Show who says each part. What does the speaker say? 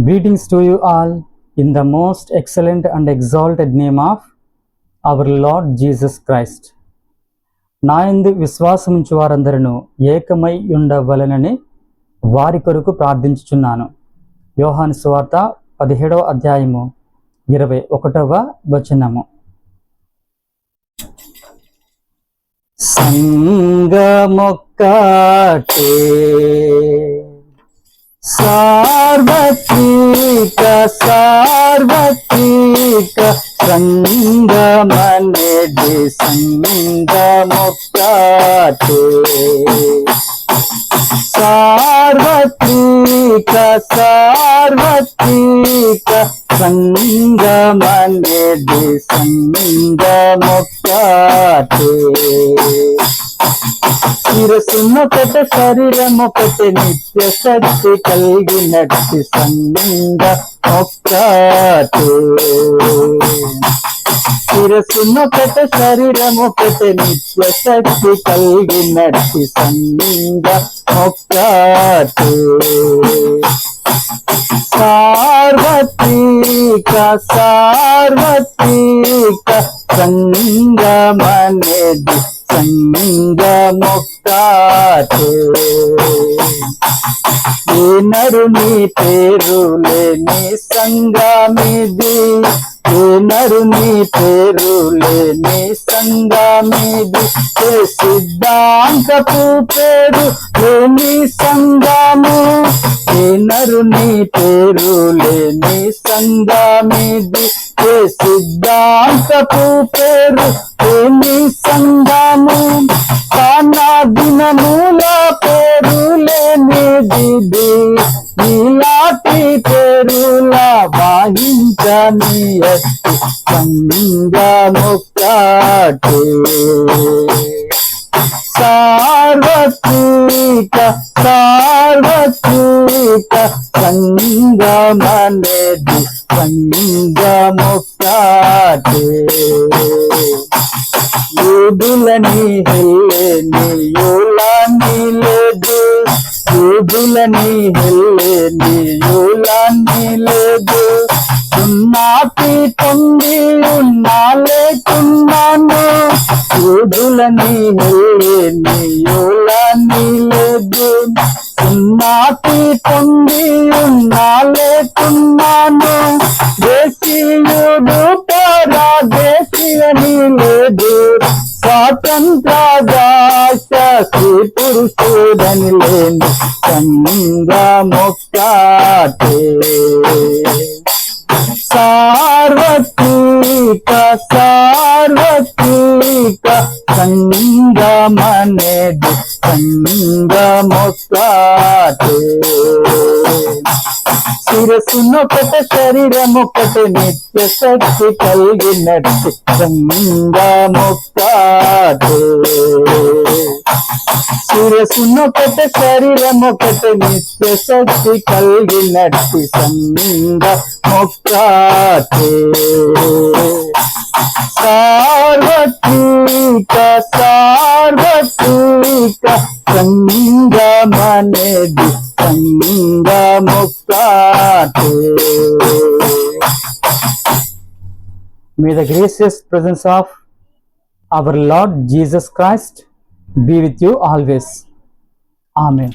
Speaker 1: Greetings to you all in the most excellent and exalted name of our Lord Jesus Christ. నా యందు విశ్వాసముంచు వారందరూ ఏకమై ఉండవలెనని వారి కొరకు ప్రార్థించుచున్నాను. యోహాను సువార్త 17వ అధ్యాయము 21వ వచనము. సంగమొక్కటే సార్వత్రిక సంగమనేది సంగమొక్కటే సార్వత్రిక సంగమనేది సంగమొక్కటే శిరసున్నొకటే శరీరమొకటే నిత్య శక్తి కలిగినట్టి సంగమొక్కటే శిరసున్నొకటే శరీరమొకటే నిత్య శక్తి కలిగినట్టి సంగమొక్కటే సార్వత్రిక సంగమనేది సంగమొక్కటే ఏ నరుని పేరు లేని సంగమిది ఏ నరుని పేరు లేని సంగమిది ఏ సిద్ధాంతపు పేరు లేని సంగము ఏ నరుని పేరు లేని సంగమిది ఏ సిద్ధాంతపు పేరు లేని సంగము కానా దినముల పేరు లేనిది నీలాంటి పేరుల వాయించని ఎత్తి సంగమొక్కటే సార్వత్రిక సంగమనేది సంగమొక్కటే యూదులని హెల్లెనీయులని లేదు యూదులని హెల్లెనీయులని లేదు సున్నాతి పొంది ఉన్నా లేకున్నాను యూదులని హెల్లెనీయులని లేదు సున్నాతి పొంది ఉన్నా లేకున్నాను దేశీయుడు పరదేశీ అని లేదు స్వాతంత్రదాశి పురుషుడని లేని సంగమొక్కటే సార్వత్రిక సంగమనేది సంగమొక్కటే శిరసున్నొకటే శరీరమొకటే నిత్య శక్తి కలిగినట్టు సంగమొక్కటే శిరసున్నొకటే శరీరమొకటే నిత్య శక్తి కలిగినట్టు సంగమొక్కటే సార్వత్రిక సంగమనేది సంగమొక్కటే. May the gracious presence of our Lord Jesus Christ be with you always. Amen.